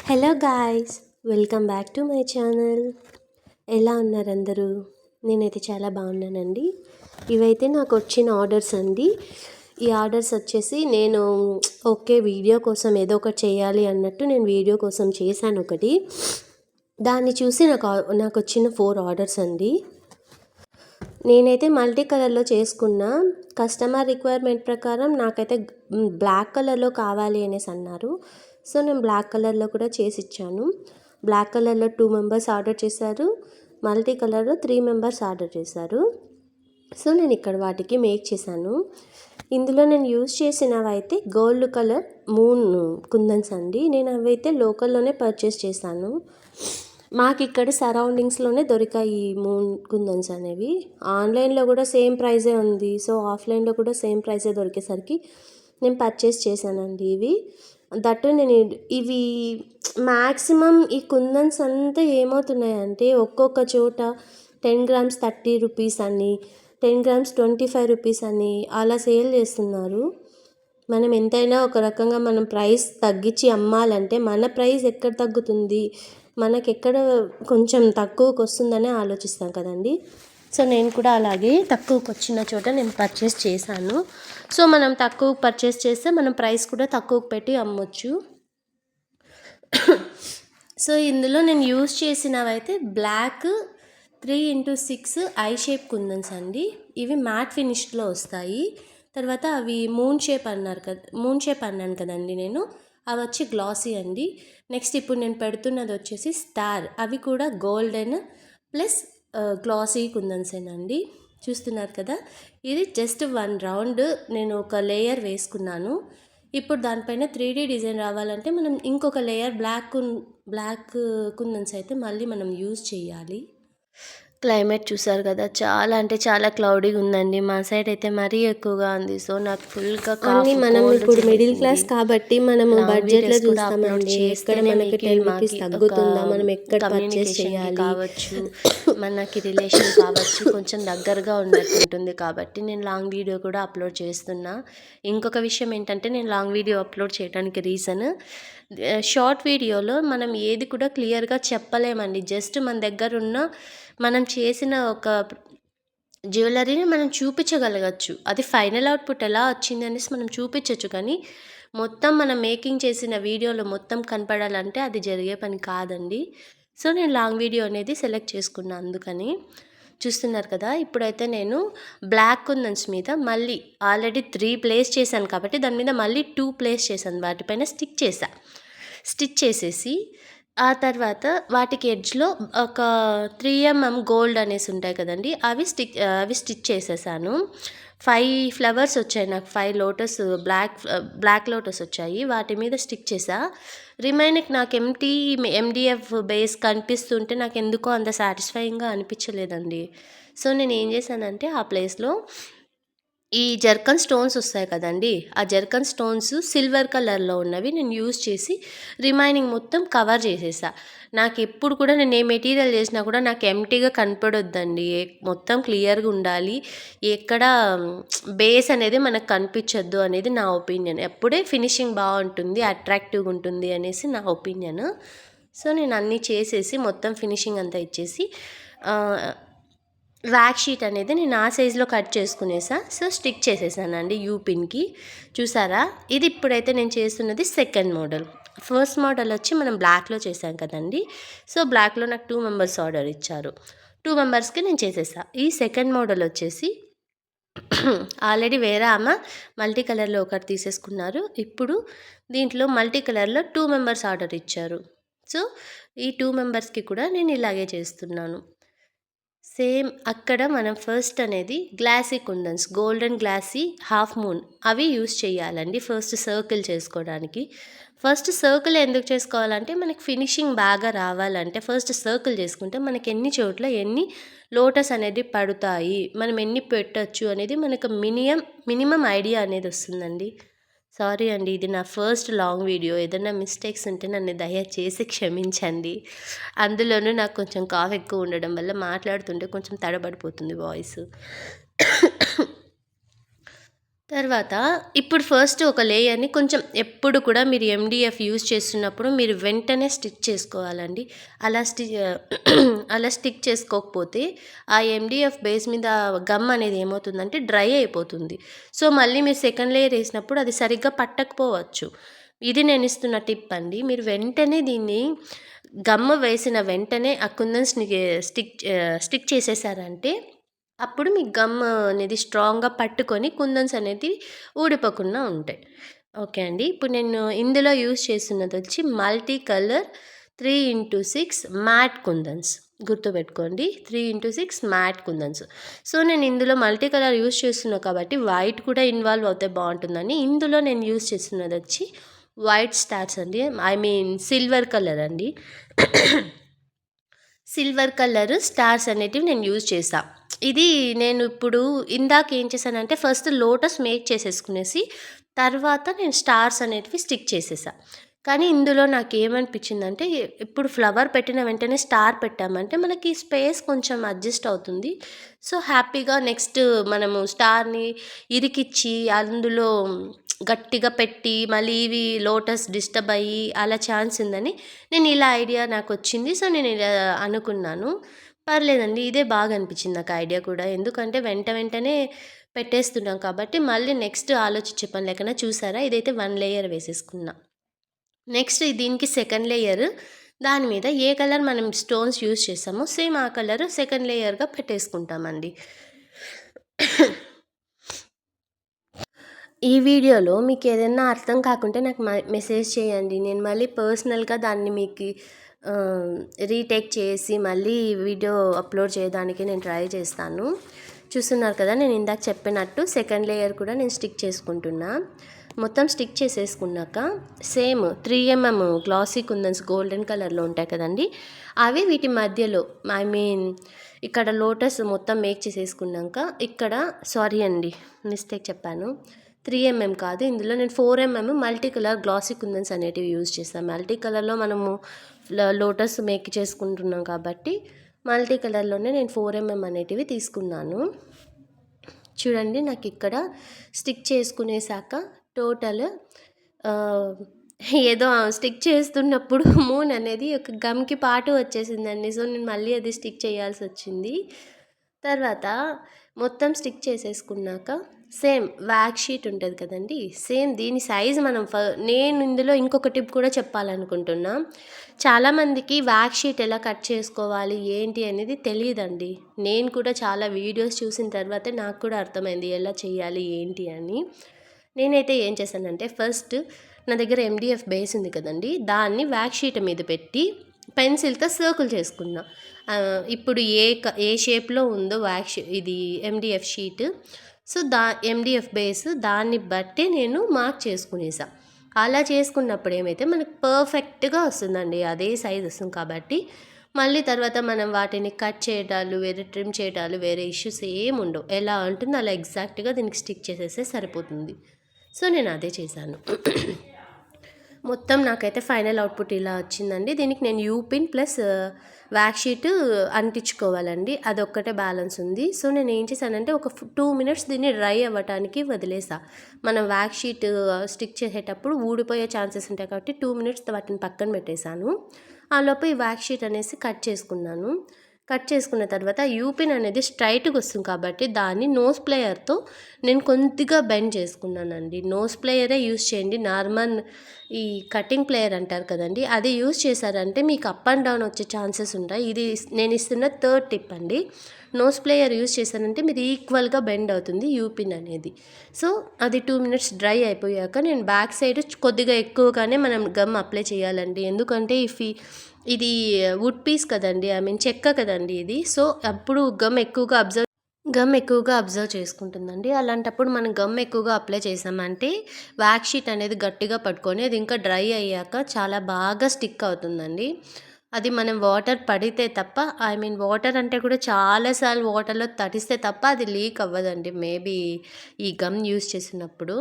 Hello guys, welcome back to my channel. ఎలా ఉన్నారు అందరూ? నేనైతే చాలా బాగున్నానండి. ఇవైతే నాకు వచ్చిన ఆర్డర్స్ అండి. ఈ ఆర్డర్స్ వచ్చేసి నేను ఓకే వీడియో కోసం ఏదో ఒకటి చేయాలి అన్నట్టు నేను వీడియో కోసం చేశాను ఒకటి. దాన్ని చూసి నాకు వచ్చిన 4 ఆర్డర్స్ అండి. నేనైతే మల్టీ కలర్లో చేసుకున్నా. కస్టమర్ రిక్వైర్మెంట్ ప్రకారం నాకైతే బ్లాక్ కలర్లో కావాలి అనేసి అన్నారు. సో నేను బ్లాక్ కలర్లో కూడా చేసి ఇచ్చాను. బ్లాక్ కలర్లో 2 మెంబర్స్ ఆర్డర్ చేశారు. మల్టీ కలర్లో 3 మెంబర్స్ ఆర్డర్ చేశారు. సో నేను ఇక్కడ వాటికి మేక్ చేశాను. ఇందులో నేను యూజ్ చేసినవి అయితే గోల్డ్ కలర్ మూన్ కుందన్స్ అండి. నేను అవైతే లోకల్లోనే పర్చేస్ చేశాను. మాకు ఇక్కడ సరౌండింగ్స్లోనే దొరికాయి ఈ మూన్ కుందన్స్ అనేవి. ఆన్లైన్లో కూడా సేమ్ ప్రైజే ఉంది. సో ఆఫ్లైన్లో కూడా సేమ్ ప్రైజే దొరికేసరికి నేను పర్చేస్ చేశానండి ఇవి. దట్టు నేను ఇవి మ్యాక్సిమం ఈ కుందన్స్ అంతా ఏమవుతున్నాయంటే ఒక్కొక్క చోట 10 గ్రామ్స్ 30 రూపీస్ అని, 10 గ్రామ్స్ 25 రూపీస్ అని అలా సేల్ చేస్తున్నారు. మనం ఎంతైనా ఒక రకంగా మనం ప్రైస్ తగ్గించి అమ్మాలంటే మన ప్రైస్ ఎక్కడ తగ్గుతుంది, మనకెక్కడ కొంచెం తక్కువకి వస్తుందనే ఆలోచిస్తాం కదండి. సో నేను కూడా అలాగే తక్కువకి వచ్చిన చోట నేను పర్చేస్ చేశాను. సో మనం తక్కువ పర్చేస్ చేస్తే మనం ప్రైస్ కూడా తక్కువకి పెట్టి అమ్మొచ్చు. సో ఇందులో నేను యూజ్ చేసినవి అయితే బ్లాక్ 3x6 ఐ షేప్ కుందన్స్ అండి. ఇవి మ్యాట్ ఫినిష్లో వస్తాయి. తర్వాత అవి మూన్ షేప్ అన్నాను కదండి నేను. అవి వచ్చి గ్లాసీ అండి. నెక్స్ట్ ఇప్పుడు నేను పెడుతున్నది వచ్చేసి స్టార్. అవి కూడా గోల్డెన్ ప్లస్ గ్లాసీ కుందన్సేనండి. చూస్తున్నారు కదా, ఇది జస్ట్ 1 రౌండ్ నేను ఒక లేయర్ వేసుకున్నాను. ఇప్పుడు దానిపైన 3D డిజైన్ రావాలంటే మనం ఇంకొక లేయర్ బ్లాక్ కుందన్స్ అయితే మళ్ళీ మనం యూజ్ చేయాలి. క్లైమేట్ చూసారు కదా, చాలా అంటే చాలా క్లౌడీగా ఉందండి. మా సైడ్ అయితే మరీ ఎక్కువగా ఉంది. సో నాకు ఫుల్గా కానీ మనం ఇప్పుడు మిడిల్ క్లాస్ కాబట్టి మనము బడ్జెట్లో చూస్తామండి. ఎక్కడ మనకి 10 రూపీస్ తగ్గుతుందా, మనం ఎక్కడ పర్చేస్ చేయాలి కావచ్చు, మనకి రిలేషన్ కావచ్చు, కొంచెం దగ్గరగా ఉన్నట్టు ఉంటుంది. కాబట్టి నేను లాంగ్ వీడియో కూడా అప్లోడ్ చేస్తున్నా. ఇంకొక విషయం ఏంటంటే నేను లాంగ్ వీడియో అప్లోడ్ చేయడానికి రీజన్, షార్ట్ వీడియోలో మనం ఏది కూడా క్లియర్గా చెప్పలేమండి. జస్ట్ మన దగ్గర ఉన్న మనం చేసిన ఒక జ్యువెలరీని మనం చూపించగలగచ్చు. అది ఫైనల్ అవుట్పుట్ ఎలా వచ్చింది అనేసి మనం చూపించవచ్చు. కానీ మొత్తం మనం మేకింగ్ చేసిన వీడియోలో మొత్తం కనపడాలంటే అది జరిగే పని కాదండి. సో నేను లాంగ్ వీడియో అనేది సెలెక్ట్ చేసుకున్నాను. అందుకని చూస్తున్నారు కదా, ఇప్పుడైతే నేను బ్లాక్ కుందన్స్ మీద మళ్ళీ ఆల్రెడీ 3 ప్లేస్ చేశాను కాబట్టి దాని మీద మళ్ళీ 2 ప్లేస్ చేశాను. వాటిపైన స్టిచ్ చేసేసి ఆ తర్వాత వాటికి ఎడ్జ్లో ఒక 3mm గోల్డ్ అనేసి ఉంటాయి కదండి, అవి స్టిచ్ చేసేసాను. 5 ఫ్లవర్స్ వచ్చాయి నాకు, 5 లోటస్ బ్లాక్ లోటస్ వచ్చాయి. వాటి మీద స్టిక్ చేసా. రిమైనింగ్ నాకు MDF బేస్ కనిపిస్తుంటే నాకు ఎందుకో అంత సాటిస్ఫైయింగ్గా అనిపించలేదండి. సో నేను ఏం చేశానంటే ఆ ప్లేస్లో ఈ జర్కన్ స్టోన్స్ వస్తాయి కదండి, ఆ జర్కన్ స్టోన్స్ సిల్వర్ కలర్లో ఉన్నవి నేను యూజ్ చేసి రిమైనింగ్ మొత్తం కవర్ చేసేసా. నాకు ఎప్పుడు కూడా నేను ఏ మెటీరియల్ చేసినా కూడా నాకు ఎంటీగా కనపడొద్దండి, మొత్తం క్లియర్గా ఉండాలి. ఎక్కడ బేస్ అనేది మనకు కనిపించొద్దు అనేది నా ఒపీనియన్. ఎప్పుడే ఫినిషింగ్ బాగుంటుంది, అట్రాక్టివ్గా ఉంటుంది అనేసి నా ఒపీనియన్. సో నేను అన్నీ చేసేసి మొత్తం ఫినిషింగ్ అంతా ఇచ్చేసి వ్యాక్ షీట్ అనేది నేను ఆ సైజులో కట్ చేసుకునేసా. సో స్టిక్ చేసేసానండి యూపిన్కి. చూసారా, ఇది ఇప్పుడైతే నేను చేస్తున్నది సెకండ్ మోడల్. ఫస్ట్ మోడల్ వచ్చి మనం బ్లాక్లో చేసాం కదండి. సో బ్లాక్లో నాకు 2 మెంబర్స్ ఆర్డర్ ఇచ్చారు. 2 మెంబర్స్కి నేను చేసేసా. ఈ సెకండ్ మోడల్ వచ్చేసి ఆల్రెడీ వేరే ఆమె మల్టీ కలర్లో ఒకటి తీసేసుకున్నారు. ఇప్పుడు దీంట్లో మల్టీ కలర్లో 2 మెంబర్స్ ఆర్డర్ ఇచ్చారు. సో ఈ 2 మెంబర్స్కి కూడా నేను ఇలాగే చేస్తున్నాను. సేమ్ అక్కడ మనం ఫస్ట్ అనేది గ్లాసీ కుందన్స్, గోల్డెన్ గ్లాసీ హాఫ్ మూన్ అవి యూస్ చేయాలండి ఫస్ట్ సర్కిల్ చేసుకోవడానికి. ఫస్ట్ సర్కిల్ ఎందుకు చేసుకోవాలంటే మనకి ఫినిషింగ్ బాగా రావాలంటే ఫస్ట్ సర్కిల్ చేసుకుంటే మనకి ఎన్ని చోట్ల ఎన్ని లోటస్ అనేది పడతాయి, మనం ఎన్ని పెట్టచ్చు అనేది మనకు మినిమం ఐడియా అనేది వస్తుందండి. సారీ అండి, ఇది నా ఫస్ట్ లాంగ్ వీడియో. ఏదైనా మిస్టేక్స్ ఉంటే నన్ను దయచేసి క్షమించండి. అందులోనూ నాకు కొంచెం కాఫ్ ఎక్కువ ఉండడం వల్ల మాట్లాడుతుంటే కొంచెం తడబడిపోతుంది వాయిస్. తర్వాత ఇప్పుడు ఫస్ట్ ఒక లేయర్‌ని కొంచెం ఎప్పుడు కూడా మీరు ఎండీఎఫ్ యూజ్ చేస్తున్నప్పుడు మీరు వెంటనే స్టిక్ చేసుకోవాలండి. అలా అలా స్టిక్ చేసుకోకపోతే ఆ ఎండీఎఫ్ బేస్ మీద గమ్ అనేది ఏమవుతుందంటే డ్రై అయిపోతుంది. సో, మళ్ళీ మీరు సెకండ్ లేయర్ ఏసినప్పుడు అది సరిగ్గా పట్టకపోవచ్చు. ఇది నేనిస్తున్న టిప్ అండి. మీరు వెంటనే దీన్ని గమ్ వేసిన వెంటనే ఆ కుందన్స్‌ని స్టిక్ చేసేసారంటే అప్పుడు మీ గమ్ అనేది స్ట్రాంగ్‌గా పట్టుకొని కుందన్స్ అనేది ఊడిపోకుండా ఉంటాయి. ఓకే అండి. ఇప్పుడు నేను ఇందులో యూజ్ చేస్తున్నదొచ్చి multi colour 3x6 matte kundans. గుర్తుపెట్టుకోండి. 3x6 మ్యాట్ కుందన్స్. సో, నేను ఇందులో మల్టీ కలర్ యూజ్ చేస్తున్నా కాబట్టి వైట్ కూడా ఇన్వాల్వ్ అవుతే బావుంటుందని ఇందులో నేను యూజ్ చేస్తున్నదొచ్చి వైట్ స్టార్స్ అండి. ఐ మీన్ సిల్వర్ కలర్ అండి. సిల్వర్ కలర్ స్టార్స్ అనేటివి నేను యూజ్ చేశా. ఇది నేను ఇప్పుడు ఇందాక ఏం చేశానంటే ఫస్ట్ లోటస్ మేక్ చేసేసుకునేసి తర్వాత నేను స్టార్స్ అనేటివి స్టిక్ చేసేసా. కానీ ఇందులో నాకేమనిపించిందంటే ఇప్పుడు ఫ్లవర్ పెట్టిన వెంటనే స్టార్ పెట్టామంటే మనకి స్పేస్ కొంచెం అడ్జస్ట్ అవుతుంది. సో, హ్యాపీగా నెక్స్ట్ మనము స్టార్‌ని ఇరికిచ్చి అందులో గట్టిగా పెట్టి మళ్ళీ ఇవి లోటస్ డిస్టర్బ్ అయ్యి అలా ఛాన్స్ ఉందని నేను ఇలా ఐడియా నాకొచ్చింది. సో, నేను ఇలా అనుకున్నాను. పర్లేదండి. ఇదే బాగా అనిపించింది నాకు ఐడియా కూడా. ఎందుకంటే వెంటనే పెట్టేస్తున్నాం కాబట్టి మళ్ళీ నెక్స్ట్ ఆలోచించే పని లేకుండా చూసారా ఇదైతే 1 లేయర్ వేసేసుకున్నా. నెక్స్ట్ దీనికి సెకండ్ లేయర్ దాని మీద ఏ కలర్ మనం స్టోన్స్ యూజ్ చేసామో సేమ్ ఆ కలర్ సెకండ్ లేయర్‌గా పెట్టేసుకుంటామండి. ఈ వీడియోలో మీకేదన్నా అర్థం కాకుంటే నాకు మెసేజ్ చేయండి. నేను మళ్ళీ పర్సనల్‌గా దాన్ని మీకు రీటేక్ చేసి మళ్ళీ వీడియో అప్లోడ్ చేయడానికి నేను ట్రై చేస్తాను. చూస్తున్నారు కదా! నేను ఇందాక చెప్పినట్టు సెకండ్ లేయర్ కూడా నేను స్టిక్ చేసుకుంటున్నా. మొత్తం స్టిక్ చేసేసుకున్నాక సేమ్ 3mm గ్లాసీ కుందన్స్ గోల్డెన్ కలర్‌లో ఉంటాయి కదండీ! అవి వీటి మధ్యలో ఐ మీన్ ఇక్కడ లోటస్ మొత్తం మేక్ చేసేసుకున్నాక ఇక్కడ సారీ అండి మిస్టేక్ చెప్పాను. 3mm కాదు. ఇందులో నేను 4mm మల్టీ కలర్ గ్లాసీ కుందన్స్ అనేటివి యూజ్ చేశాను. మల్టీ కలర్‌లో మనము లోటస్ మేక్ చేసుకుంటున్నాం కాబట్టి మల్టీ కలర్‌లోనే నేను 4mm అనేటివి తీసుకున్నాను. చూడండి నాకిక్కడ స్టిక్ చేసుకునేసాక టోటల్ ఏదో స్టిక్ చేస్తున్నప్పుడు మూన్ అనేది ఒక గమ్‌కి పాటు వచ్చేసిందండి. సో, నేను మళ్ళీ అది స్టిక్ చేయాల్సొచ్చింది. తర్వాత మొత్తం స్టిక్ చేసేసుకున్నాక సేమ్ వ్యాక్స్ షీట్ ఉంటది కదండీ! సేమ్ దీని సైజ్ మనం నేను ఇందులో ఇంకొక టిప్ కూడా చెప్పాలనుకుంటున్నా. చాలామందికి వ్యాక్స్ షీట్ ఎలా కట్ చేసుకోవాలి, ఏంటి అనేది తెలీదండి. నేను కూడా చాలా వీడియోస్ చూసిన తర్వాతే నాకు కూడా అర్థమైంది ఎలా చేయాలి, ఏంటి అని. నేనైతే ఏం చేశానంటే ఫస్ట్ నా దగ్గర ఎండీఎఫ్ బేస్ ఉంది కదండీ! దాన్ని వ్యాక్స్ షీట్ మీద పెట్టి పెన్సిల్‌తో సర్కిల్ చేసుకున్నా. ఇప్పుడు ఏ షేప్‌లో ఉందో ఇది ఎండీఎఫ్ షీట్. సో, ఎండీఎఫ్ బేస్ దాన్ని బట్టి నేను మార్క్ చేసుకునేసా. అలా చేసుకున్నప్పుడు ఏమైతే మనకు పర్ఫెక్ట్‌గా వస్తుందండి. అదే సైజ్ వస్తుంది కాబట్టి మళ్ళీ తర్వాత మనం వాటిని కట్ చేయడాలు, వేరే ట్రిమ్ చేయడాలు, వేరే ఇష్యూస్ ఏమి ఉండవు. ఎలా ఉంటుందో అలా ఎగ్జాక్ట్‌గా దీనికి స్టిక్ చేసేస్తే సరిపోతుంది. సో, నేను అదే చేశాను. మొత్తం నాకైతే ఫైనల్ అవుట్‌పుట్ ఇలా వచ్చిందండి. దీనికి నేను యూపిన్ ప్లస్ వ్యాక్స్ షీట్ అంటించుకోవాలండి. అదొక్కటే బ్యాలెన్స్ ఉంది. సో, నేను ఏం చేశానంటే ఒక 2 మినిట్స్ దీన్ని డ్రై అవ్వటానికి వదిలేసా. మనం వ్యాక్స్ షీట్ స్టిక్ చేసేటప్పుడు ఊడిపోయే ఛాన్సెస్ ఉంటాయి కాబట్టి 2 మినిట్స్ వాటిని పక్కన పెట్టేశాను. ఆలోపు ఈ వ్యాక్స్ షీట్ అనేసి కట్ చేసుకున్నాను. కట్ చేసుకున్న తర్వాత యూపిన్ అనేది స్ట్రైట్‌గా వస్తుంది కాబట్టి దాన్ని నోస్ ప్లేయర్‌తో నేను కొద్దిగా బెండ్ చేసుకున్నానండి. నోస్ ప్లేయరే యూజ్ చేయండి. నార్మల్ ఈ కటింగ్ ప్లేయర్ అంటారు కదండీ! అది యూజ్ చేశారంటే మీకు అప్ అండ్ డౌన్ వచ్చే ఛాన్సెస్ ఉంటాయి. ఇది నేను ఇస్తున్న థర్డ్ టిప్ అండి. నోస్ ప్లేయర్ యూజ్ చేశారంటే మీరు ఈక్వల్‌గా బెండ్ అవుతుంది యూపిన్ అనేది. సో, అది 2 మినిట్స్ డ్రై అయిపోయాక నేను బ్యాక్ సైడ్ కొద్దిగా ఎక్కువగానే మనం గమ్ అప్లై చేయాలండి. ఎందుకంటే ఇది వుడ్ పీస్ కదండీ! ఐ మీన్ చెక్క కదండీ ఇది. సో, అప్పుడు గమ్ ఎక్కువగా అబ్జర్వ్ చేసుకుంటుందండి. అలాంటప్పుడు మనం గమ్ ఎక్కువగా అప్లై చేసామంటే వ్యాక్స్ షీట్ అనేది గట్టిగా పట్టుకొని అది ఇంకా డ్రై అయ్యాక చాలా బాగా స్టిక్ అవుతుందండి. అది మనం వాటర్ పడితే తప్ప ఐ మీన్ వాటర్ అంటే కూడా చాలా సార్లు వాటర్‌లో తడిస్తే తప్ప అది లీక్ అవ్వదండి. మేబీ ఈ గమ్ యూజ్ చేసినప్పుడు.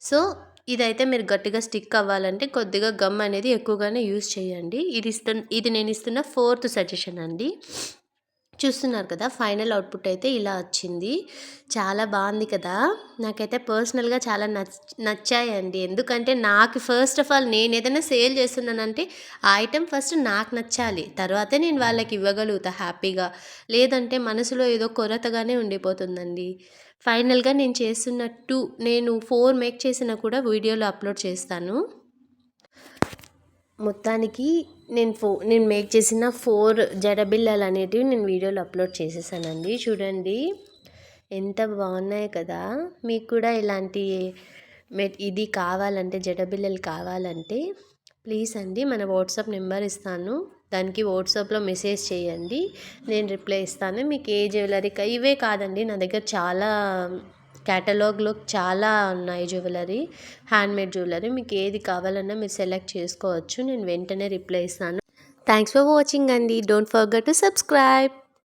సో, ఇదైతే మీరు గట్టిగా స్టిక్ అవ్వాలంటే కొద్దిగా గమ్ అనేది ఎక్కువగానే యూజ్ చేయండి. ఇది నేను ఇస్తున్న ఫోర్త్ సజెషన్ అండి. చూస్తున్నారు కదా, ఫైనల్ అవుట్పుట్ అయితే ఇలా వచ్చింది. చాలా బాగుంది కదా. నాకైతే పర్సనల్గా చాలా నచ్చాయండి. ఎందుకంటే నాకు ఫస్ట్ ఆఫ్ ఆల్ నేను ఏదైనా సేల్ చేస్తున్నానంటే ఆ ఐటెం ఫస్ట్ నాకు నచ్చాలి, తర్వాతే నేను వాళ్ళకి ఇవ్వగలుగుతా హ్యాపీగా. లేదంటే మనసులో ఏదో కొరతగానే ఉండిపోతుందండి. ఫైనల్గా నేను చేస్తున్నట్టు నేను 4 మేక్ చేసినా కూడా వీడియోలో అప్లోడ్ చేస్తాను. మొత్తానికి నేను మేక్ చేసిన 4 జడబిళ్ళలు అనేటివి నేను వీడియోలో అప్లోడ్ చేసేసానండి. చూడండి ఎంత బాగున్నాయి కదా. మీకు కూడా ఇలాంటి ఇది కావాలంటే, జడబిళ్ళలు కావాలంటే ప్లీజ్ అండి మన వాట్సాప్ నెంబర్ ఇస్తాను, దానికి వాట్సాప్లో మెసేజ్ చేయండి, నేను రిప్లై ఇస్తాను. మీకు ఏ జ్యువెలరీ ఇవే కాదండి, నా దగ్గర చాలా క్యాటలాగ్లో చాలా ఉన్నాయి జ్యువెలరీ, హ్యాండ్మేడ్ జ్యువెలరీ. మీకు ఏది కావాలన్నా మీరు సెలెక్ట్ చేసుకోవచ్చు, నేను వెంటనే రిప్లై ఇస్తాను. థ్యాంక్స్ ఫర్ వాచింగ్ అండి. Don't forget to subscribe.